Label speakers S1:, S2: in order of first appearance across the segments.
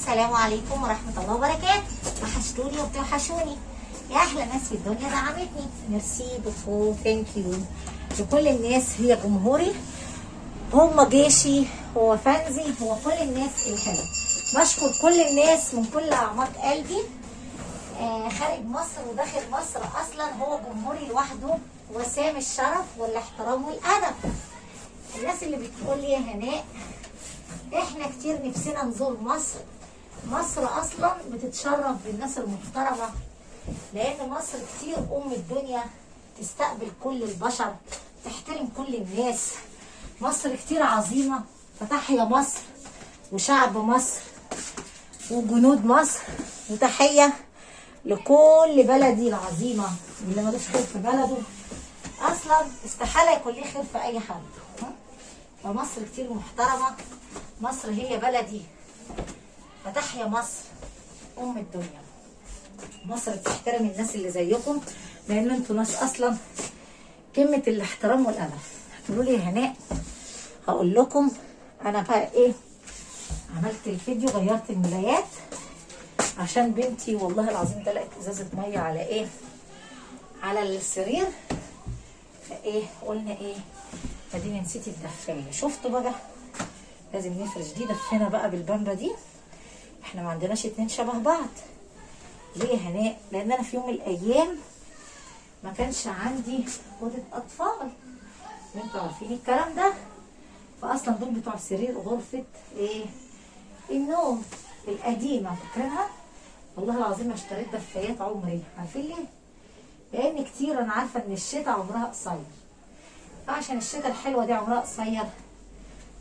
S1: السلام عليكم ورحمة الله وبركاته. وحشتوني وبتوحشوني يا أحلى ناس في الدنيا دعمتني. ميرسي بوكو، ثانك يو لكل الناس، هي جمهوري، هم جيشي، هو فانزي، هو كل الناس الحلوة. بشكر كل الناس من كل أعماق قلبي، خارج مصر وداخل مصر. أصلا هو جمهوري لوحده وسام الشرف والاحترام والأدب. الناس اللي بتقول لي يا هناء احنا كتير نفسنا نزور مصر. مصر اصلا بتتشرف بالناس المحترمه، لان مصر كتير ام الدنيا، تستقبل كل البشر، تحترم كل الناس. مصر كتير عظيمه، فتحيا مصر وشعب مصر وجنود مصر، وتحيه لكل بلدي العظيمه. اللي ملوش خير في بلده اصلا استحاله يكون ليه خير في اي حد. فمصر كتير محترمه، مصر هي بلدي، فتحيا مصر ام الدنيا. مصر بتحترم الناس اللي زيكم، لان انتوا ناس اصلا كلمه الاحترام والادب. هتقولوا لي يا هناء، هقول لكم انا بقى ايه. عملت الفيديو، غيرت الملايات عشان بنتي والله العظيم دلقت ازازه ميه على ايه، على السرير. فايه قلنا ايه، اديني نسيتي الدفايه. شفتوا بقى، لازم نفرش دي دفينا بقى بالبامبا دي. احنا ما عندناش اتنين شبه بعض. ليه يا هناء؟ لان انا في يوم من الايام ما كانش عندي اوضه اطفال، وانتوا عارفين الكلام ده. فاصلا دول بتوع سرير غرفه ايه، النوم القديمه، فاكرينها؟ والله العظيم ما اشتريت دفايات عمري. عارفين ليه؟ لان كتير انا عارفه ان الشتا عمرها قصير، فعشان الشتا الحلوه دي عمرها قصير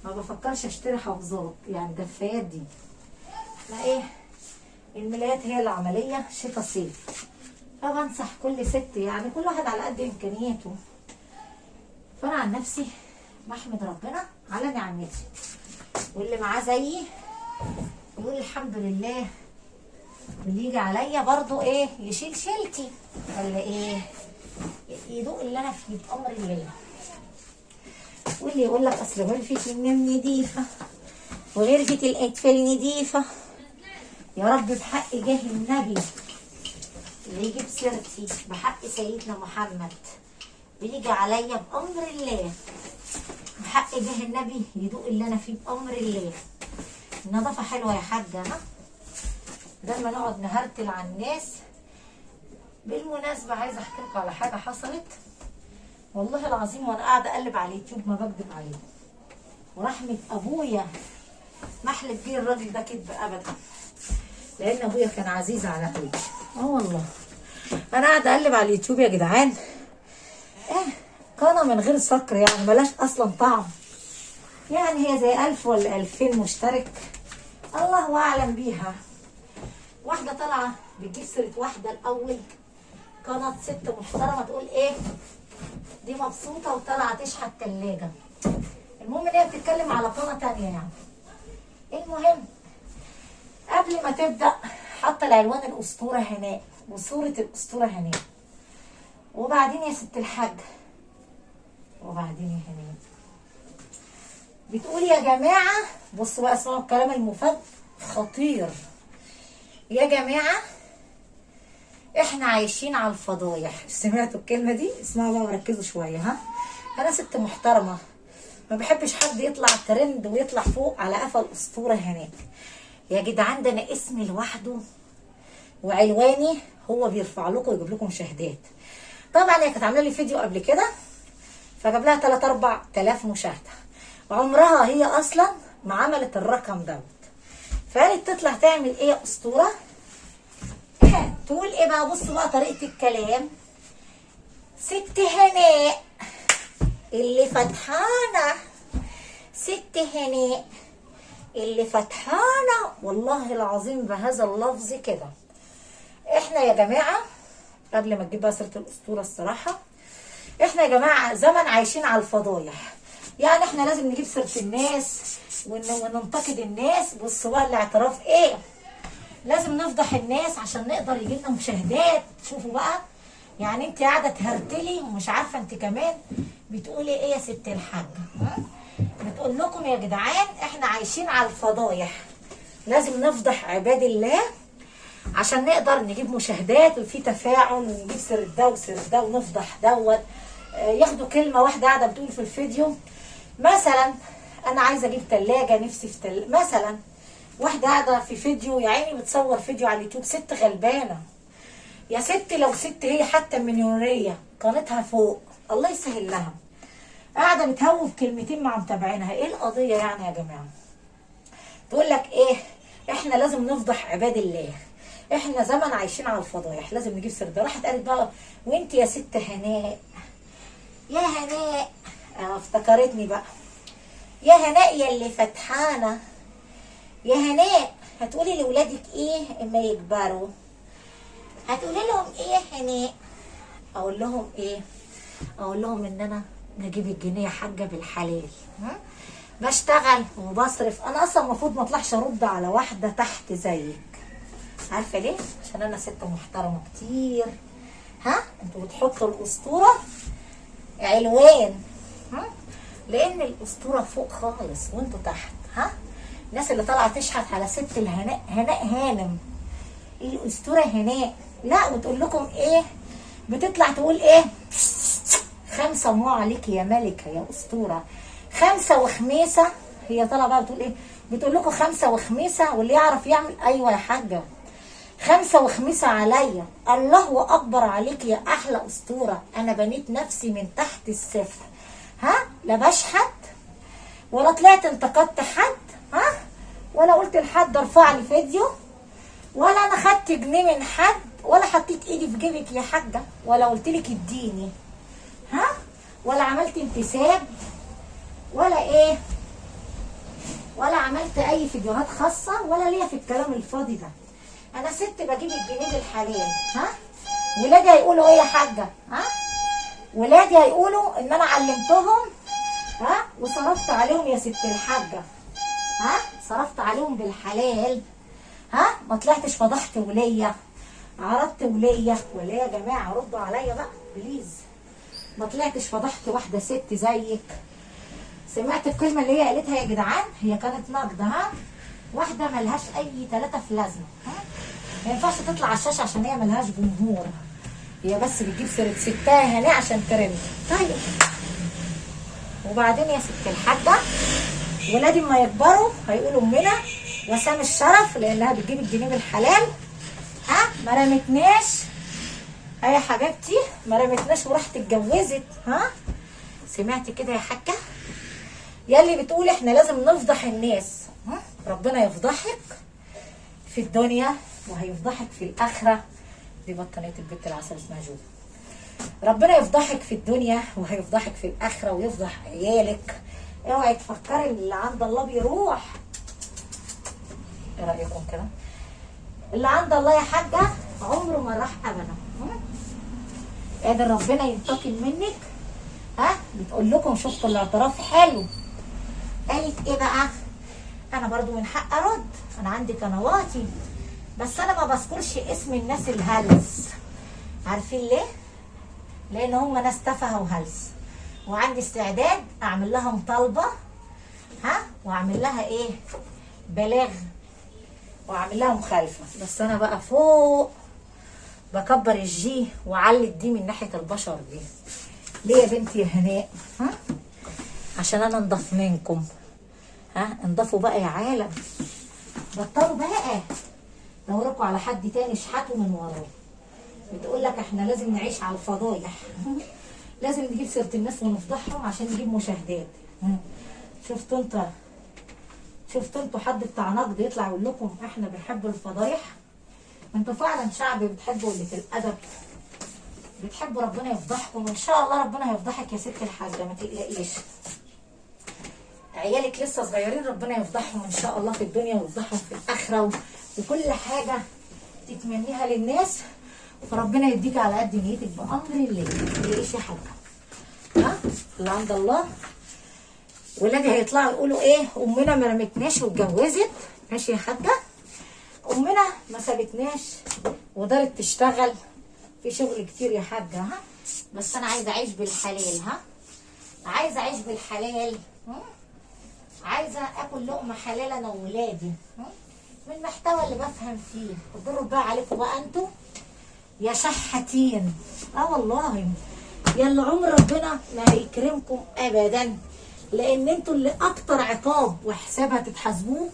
S1: ما بفكرش اشتري حافظات، يعني دفايات دي. احنا ايه، الملايات هي العمليه شتا صيف. فبنصح كل ست، يعني كل واحد على قد امكانياته. فانا عن نفسي بحمد ربنا على نعمتي، واللي معاه زيي يقول الحمد لله، واللي يجي عليا برضو ايه يشيل شيلتي، ولا ايه، يدوق اللي انا فيه بامر الله. واللي يقول لك اصل غرفه النوم نضيفه وغرفه الاطفال نضيفه، يا رب بحق جاه النبي اللي يجيب سيرتي، بحق سيدنا محمد ويجي عليا بامر الله، بحق جاه النبي يدوق اللي انا فيه بامر الله. النظافه حلوه يا حاجه، ها؟ بدل ما نقعد نهرتل على الناس. بالمناسبه عايزه احكي لكم على حاجه حصلت والله العظيم، وانا قاعده اقلب على اليوتيوب، ما بكذب عليه، ورحمه ابويا ما احلف بيه الراجل ده كذب ابدا، لان ابويا كان عزيز على قلبي. والله انا قاعده اقلب على اليوتيوب يا جدعان، قناه من غير سكر، يعني ملاش اصلا طعم، يعني هي زي 1000 ولا 2000 مشترك، الله اعلم بيها. واحده طالعه بتجيب سيره واحده الاول، قناه ست محترمه، تقول ايه دي مبسوطه وطالعه تشحت تلاجه. المهم ان هي بتتكلم على قناه تانيه يعني. المهم قبل ما تبدا حاطه العنوان الاسطوره هناء وصوره الاسطوره هناء، وبعدين يا ست الحاج، وبعدين يا هناء بتقول يا جماعه، بصوا بقى اسمعوا الكلام المفاد خطير. يا جماعه احنا عايشين على الفضايح. سمعتوا الكلمه دي؟ اسمعوا بقى وركزوا شويه. ها، انا ست محترمه، ما بحبش حد يطلع ترند ويطلع فوق على قفا الاسطوره هناك. يا جدعان ده انا اسمي لوحده وعنواني هو بيرفع لكم ويجيب لكم مشاهدات. طبعا هي كانت عامله لي فيديو قبل كده فجاب لها 3 4000 مشاهده، عمرها هي اصلا ما عملت الرقم دوت. فقالت تطلع تعمل ايه يا اسطوره؟ تقول ايه بقى؟ بصوا بقى طريقه الكلام. ست هناء اللي فتحانه، ست هناء اللي فتحانه، والله العظيم بهذا اللفظ كده. احنا يا جماعه قبل ما تجيب بقى سيره الاسطوره، الصراحه احنا يا جماعه زمن عايشين على الفضايح، يعني احنا لازم نجيب سيره الناس وننتقد الناس. بصوا بقى الاعتراف ايه، لازم نفضح الناس عشان نقدر يجي لنا مشاهدات. شوفوا بقى، يعني انت قاعده تهرتلي ومش عارفه انت كمان بتقولي ايه يا ست الحاجه. بتقول لكم يا جدعان احنا عايشين على الفضايح، لازم نفضح عباد الله عشان نقدر نجيب مشاهدات وفي تفاعل ونجيب سيرة ده وسيرة ده ونفضح دوت. ياخدوا كلمة واحدة قاعدة بتقول في الفيديو مثلا أنا عايزة أجيب تلاجة، نفسي في مثلا واحدة قاعدة في فيديو يا عيني بتصور فيديو على اليوتيوب، ست غلبانة يا ست، لو ست هي حتى مليونيرية قناتها فوق الله يسهل لها، قاعدة بتهوب كلمتين مع متابعينها، ايه القضية يعني يا جماعة؟ تقول لك ايه؟ احنا لازم نفضح عباد الله، احنا زمن عايشين على الفضايح، لازم نجيب سيرة ده. راحت قالت بقى وانت يا ست هناء، يا هناء افتكرتني بقى، يا هناء يا اللي فتحانة، يا هناء هتقولي لولادك ايه اما يكبروا؟ هتقولي لهم ايه يا هناء؟ اقول لهم ايه؟ اقول لهم ان انا نجيب الجنيه يا حاجه بالحلال، بشتغل وبصرف. انا اصلا المفروض ما اطلعش ارد على واحده تحت زيك، عارفه ليه؟ عشان انا ست محترمه كتير. انتوا بتحطوا الاسطوره علوان، لان الاسطوره فوق خالص وانتوا تحت. الناس اللي طالعه تشحت على ست الهناء، هناء هانم الاسطوره هناء، لا وتقول لكم ايه؟ بتطلع تقول ايه؟ 5 الله عليكي يا ملكه يا اسطوره، 5 وخميسه. هي طالعه بقى بتقول ايه؟ بتقول لكم 5 وخميسه، واللي يعرف يعمل. ايوه يا حاجه 5 وخميسه عليا، الله اكبر عليكي يا احلى اسطوره. انا بنيت نفسي من تحت الصفر، لا بشحت ولا طلعت انتقدت حد، ولا قلت لحد ارفع لي فيديو، ولا انا خدت جنيه من حد، ولا حطيت ايدي في جيبك يا حاجه، ولا قلت لك اديني، ولا عملت انتساب، ولا ايه، ولا عملت اي فيديوهات خاصه، ولا ليا في الكلام الفاضي ده. انا ست بجيب الجنيه بالحلال. ولادي هيقولوا ايه يا حاجه؟ ولادي هيقولوا ان انا علمتهم وصرفت عليهم يا ست الحاجه، صرفت عليهم بالحلال، ما طلعتش فضحت وليا، عرضت وليا. ولا يا جماعه ردوا عليا بقى بليز، ما طلعتش فضحت واحده ست زيك. سمعت الكلمه اللي هي قالتها يا جدعان؟ هي كانت نقد، واحده ملهاش اي 3 في لازمه، ما ينفعش تطلع على الشاشه عشان هي ملهاش جمهور، هي بس بتجيب سيره ستها هنا عشان ترند. طيب وبعدين يا ست الحاجه، ولادي اما يكبروا هيقولوا امنا وسام الشرف لانها بتجيب الجنيه بالحلال، ما رمتناش يا حبيبتي، ما رمتناش وراحت اتجوزت. سمعتي كده يا حاجه؟ ياللي بتقول احنا لازم نفضح الناس، ربنا يفضحك في الدنيا وهيفضحك في الاخره. دي بطانيه البت العسل اسمها جودة. ربنا يفضحك في الدنيا وهيفضحك في الاخره ويفضح عيالك. اوعي تفكري ان اللي عند الله بيروح. ايه رايكم كده؟ اللي عند الله يا حاجه عمره ما راح ابدا. قادر ربنا ينتقم منك. بتقول لكم شفتوا الاعتراف حلو، قالت ايه بقى؟ انا برضو من حق ارد، انا عندي قنواتي، بس انا ما بذكرش اسم الناس الهلس. عارفين ليه؟ لان هم ناس تافهه وهلس، وعندي استعداد اعمل لها مطالبه، واعمل لها ايه؟ بلاغ، واعمل لها مخالفه. بس انا بقى فوق بكبر الجي وعلي الدي من ناحيه البشر دي. ليه يا بنتي يا هناء؟ عشان انا انضف منكم. انضفوا بقى يا عالم، بطلوا بقى دوركوا على حد تاني اشحتوا من وراه. بتقول لك احنا لازم نعيش على الفضايح، لازم نجيب سيره الناس ونفضحهم عشان نجيب مشاهدات. شفتوا انتوا حد بتاع نقد يطلع يقول لكم احنا بنحب الفضايح؟ انتوا فعلا شعب بتحبوا قله الادب، بتحبوا ربنا يفضحكم. ان شاء الله ربنا هيفضحك يا ست الحاجه، ما تقلقيش. عيالك لسه صغيرين، ربنا يفضحهم ان شاء الله في الدنيا ويفضحهم في الاخره، وكل حاجه تتمنيها للناس فربنا يديك على قد نيتك بامر الله. ما تقلقيش يا حاجه. اللي عند الله. ولادي هيطلعوا يقولوا ايه؟ امنا ما رمتناش واتجوزت. ماشي يا حاجه؟ امنا ما سابتناش ودارت تشتغل، في شغل كتير يا حاجه. بس انا عايزه اعيش بالحلال. عايزه اعيش بالحلال، عايزه اكل لقمه حلال انا وولادي. من المحتوى اللي بفهم فيه. الدور بقى عليكم بقى انتوا يا شحاتين. والله يا اللي عمر ربنا ما هيكرمكم ابدا، لان انتوا اللي اكتر عقاب وحساب هتتحاسبوه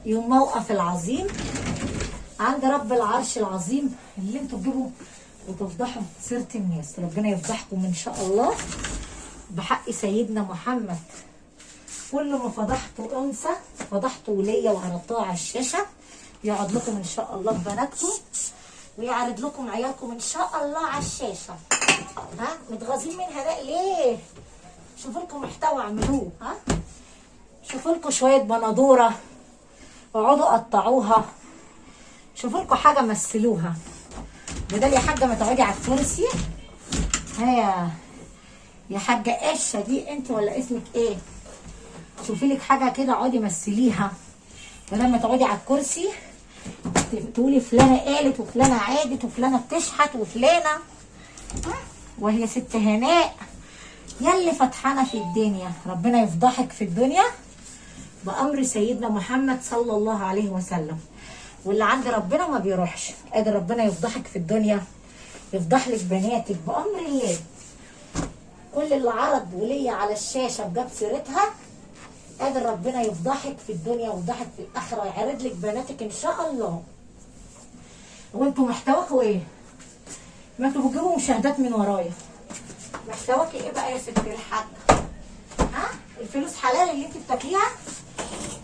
S1: يوم موقف العظيم عند رب العرش العظيم، اللي انتوا تجيبوا وتفضحوا سيرة الناس. ربنا يفضحكم ان شاء الله بحق سيدنا محمد. كل ما فضحتوا انثى فضحتوا ليا وعرضتوها على الشاشه، يقعد لكم ان شاء الله ببناتكم ويعرض لكم عيالكم ان شاء الله على الشاشه. متغاظين منها ده ليه؟ شوفوا لكم محتوى اعملوه. شوفوا لكم شويه بندوره اقعدوا قطعوها، شوفوا لكم حاجه مثلوها بدل يا حاجه ما تقعدي على الكرسي. يا حاجه قشه دي انت ولا اسمك ايه؟ شوفي لك حاجه كده اقعدي مثليها بدل ما تقعدي على الكرسي تقولي فلانه قالت وفلانه عادت وفلانه بتشحت وفلانه. وهي ست هناء يلي فتحانه في الدنيا، ربنا يفضحك في الدنيا بأمر سيدنا محمد صلى الله عليه وسلم. واللي عند ربنا ما بيروحش. قادر ربنا يفضحك في الدنيا يفضح لك بناتك بأمر الله. كل اللي عرض ولية على الشاشة بجاب سيرتها قادر ربنا يفضحك في الدنيا ويفضحك في الآخرة، يعرض لك بناتك إن شاء الله. وانتوا محتواكوا ايه؟ ما انتوا بتجيبوا مشاهدات من ورايا. محتواكي ايه بقى يا ست الحاجة؟ الفلوس حلال اللي انت بتاكليها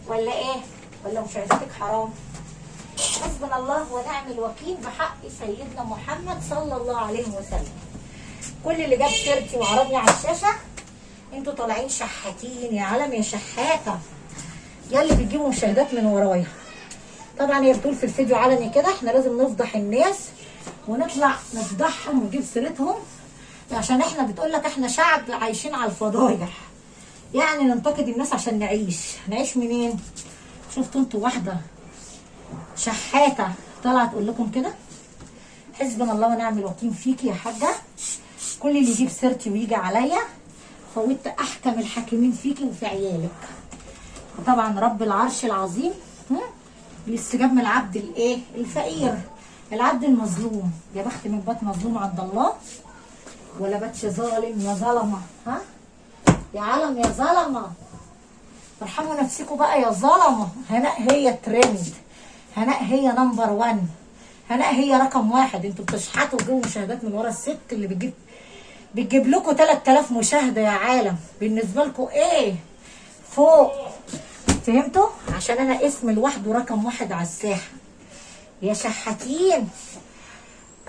S1: ولا ايه؟ ولا مشاهداتك حرام؟ حسبنا الله ونعم الوكيل بحق سيدنا محمد صلى الله عليه وسلم. كل اللي جاب سيرتي وعرضني على الشاشه انتوا طالعين شحاتين يا علم يا شحاته، يا اللي بتجيبوا مشاهدات من ورايا. طبعا هي بتقول في الفيديو علني كده احنا لازم نفضح الناس ونطلع نفضحهم ونجيب سيرتهم، عشان احنا بتقول لك احنا شعب عايشين على الفضايح، يعني ننتقد الناس عشان نعيش منين؟ شفتوا انتوا واحده شحاته طالعه تقول لكم كده؟ حسبنا الله ونعم الوكيل فيكي يا حاجه. كل اللي يجيب سيرتي ويجي عليا فوتت احكم الحاكمين فيكي وفي عيالك. وطبعا رب العرش العظيم بيستجاب من العبد الايه؟ الفقير، العبد المظلوم. يا بخت من بات مظلوم عند الله ولا باتش ظالم يا ظلمه. يا علم يا ظلمه ارحموا نفسكم بقى يا ظلمه. هناء هي ترند، هناء هي نمبر 1، هناء هي رقم 1. انتوا بتشحتوا وتجيبوا مشاهدات من ورا الست اللي بتجيب لكم 3000 مشاهده يا عالم. بالنسبه لكم ايه؟ فوق. فهمتوا؟ عشان انا اسم لوحده رقم 1 على الساحه. يا شحاتين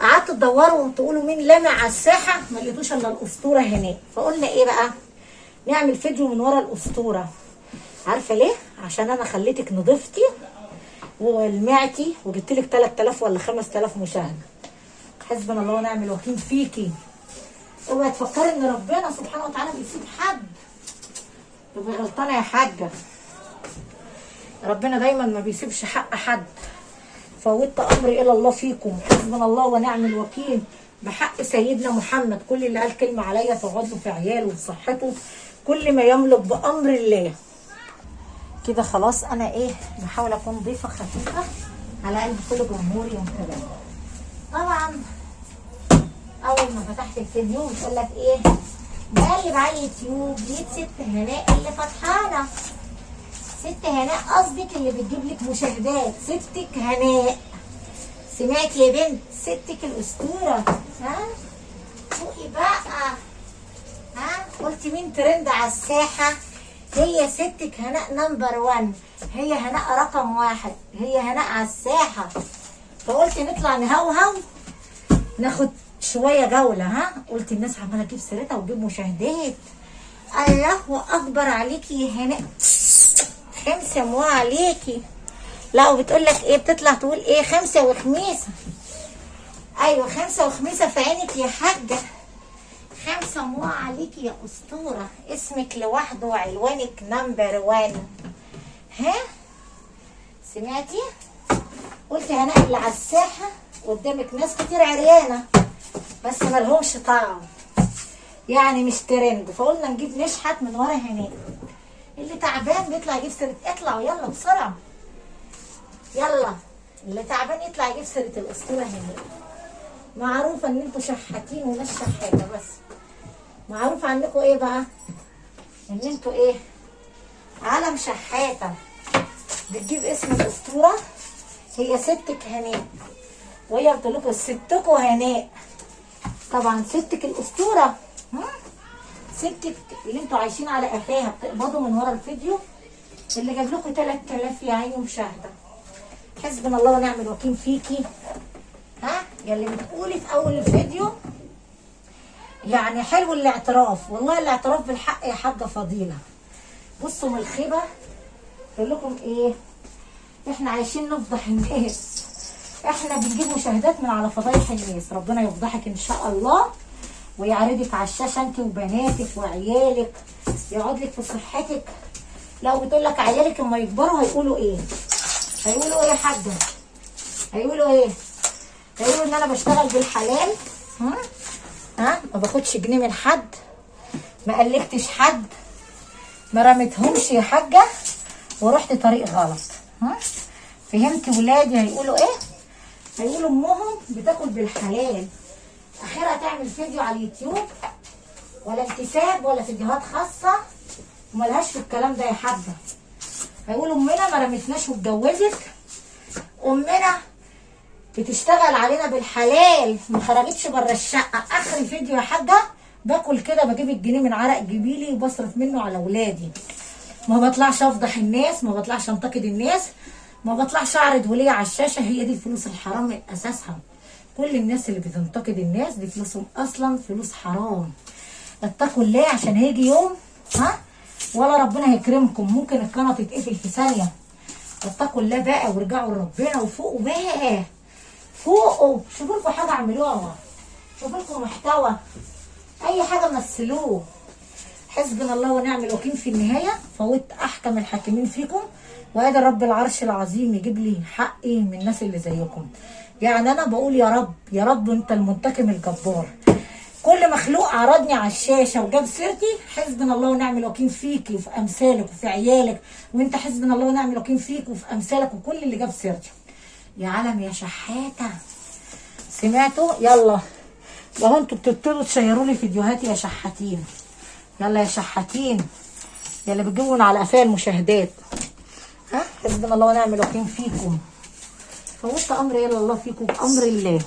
S1: قعدتوا تدوروا وتقولوا مين لامع على الساحه، ما لقيتوش الا الاسطوره هناك. فقلنا ايه بقى؟ نعمل فيديو من ورا الاسطوره. عارفه ليه؟ عشان انا خليتك نضيفتي ولمعتي وجبت لك 3000 ولا 5000 مشاهده. حسبنا الله ونعم الوكيل فيكي. اوعي تفكري ان ربنا سبحانه وتعالى بيسيب حد. تبقي غلطانه يا حاجه. ربنا دايما ما بيسيبش حق حد. فوتت امري الى الله فيكم. حسبنا الله ونعم الوكيل بحق سيدنا محمد. كل اللي قال كلمه عليا تقعد له في عياله وفي صحته، كل ما يملك بامر الله. كده خلاص انا ايه بحاول اكون ضيفه خفيفه على قلب كل جمهوري ومتابعي. طبعا اول ما فتحت الفيديو بتقول لك ايه؟ بقلب على اليوتيوب لقيت ست هناء اللي فتحانه. ست هناء قصدك اللي بتجيب لك مشاهدات، ستك هناء. سمعت يا بنت؟ ستك الاسطوره. فوقي بقى. قلتي مين ترند على الساحه؟ هي ستك هناء نمبر 1، هي هناء رقم 1، هي هناء على الساحه. فقلت نطلع نهوهو ناخد شويه جوله. قلت الناس عماله تجيب سيرتها وتجيب مشاهدات. الله اكبر عليكي يا هناء، خمسه مو عليكي. لا وبتقول لك ايه؟ بتطلع تقول ايه؟ خمسه وخميسه. ايوه خمسه وخميسه في عينك يا حاجه. خمسه مو عليكي يا اسطوره. اسمك لوحده وعنوانك نمبر 1. سمعتي؟ قلت هناء اللي على الساحه قدامك ناس كتير عريانه بس مالهمش طعم، يعني مش ترند. فقلنا نجيب نشحت من ورا هناء. اللي تعبان بيطلع يجيب سيرة. اطلعوا يلا بسرعه. يلا اللي تعبان يطلع يجيب سيره الاسطوره هنا. معروفه ان انتوا شحاتين وناس شحاته، بس معروف عنكم ايه بقى؟ ان انتوا ايه؟ عالم شحاته. بتجيب اسم الاسطوره، هي ستك هناء، وهي بتقول لكم ستكم هناء. طبعا ستك الاسطوره، ستك اللي انتوا عايشين على قفاها بتقبضوا من ورا الفيديو اللي جاب لكم 3000 يا عيني مشاهده. حسبنا الله ونعم الوكيل فيكي. يا اللي بتقولي في اول الفيديو يعني حلو الاعتراف، والله الاعتراف بالحق يا حاجه فضيله. بصوا من الخيبه بقول لكم ايه، احنا عايشين نفضح الناس، احنا بنجيب مشاهدات من على فضايح الناس. ربنا يفضحك ان شاء الله ويعرضك على الشاشه انت وبناتك وعيالك، يقعد لك في صحتك. لو بتقول لك عيالك اما يكبروا هيقولوا ايه؟ هيقولوا ايه يا حاجه؟ هيقولوا ايه؟ هيقولوا ان انا بشتغل بالحلال، ما باخدش جنيه من حد، ما قلقتش حد، ما رميتهمش يا حاجه ورحت طريق غلط. فهمت ولادي هيقولوا ايه؟ هيقولوا امهم بتاكل بالحلال، اخرها تعمل فيديو على اليوتيوب ولا انتساب ولا فيديوهات خاصه وملهاش في الكلام ده يا حاجه. هيقولوا امنا ما رمتناش واتجوزت، امنا بتشتغل علينا بالحلال ما خرجتش بره الشقه. اخر فيديو يا حاجه باكل كده، بجيب الجنيه من عرق جبيلي وبصرف منه على اولادي. ما بطلعش افضح الناس، ما بطلعش انتقد الناس، ما بطلعش اعرض وليه على الشاشه. هي دي الفلوس الحرام من اساسها. كل الناس اللي بتنتقد الناس دي فلوسهم اصلا فلوس حرام. اتقوا الله عشان هيجي يوم ولا ربنا هيكرمكم، ممكن القناه تتقفل في ثانيه. اتقوا الله بقى وارجعوا لربنا وفوقوا بقى، فوقوا شوفوا لكم حاجه اعملوها، شوفوا لكم محتوى، اي حاجه مثلوه. حسبنا الله ونعم الوكيل. في النهايه فوت احكم الحاكمين فيكم، وقادر رب العرش العظيم يجيب لي حقي من الناس اللي زيكم. يعني انا بقول يا رب يا رب انت المنتقم الجبار. كل مخلوق عرضني على الشاشه وجاب سيرتي، حسبنا الله ونعم الوكيل فيكي وفي امثالك وفي عيالك، وانت حسبنا الله ونعم الوكيل فيك وفي امثالك وكل اللي جاب سيرتي. يا عالم يا شحاته، سمعتوا؟ يلا لو انتوا بتبتدوا تشيروا لي فيديوهاتي يا شحاتين، يلا يا شحاتين يا اللي بتجيبوا على قفايا المشاهدات. حسبنا الله ونعم الوكيل فيكم. فوت امر الى الله فيكم بامر الله.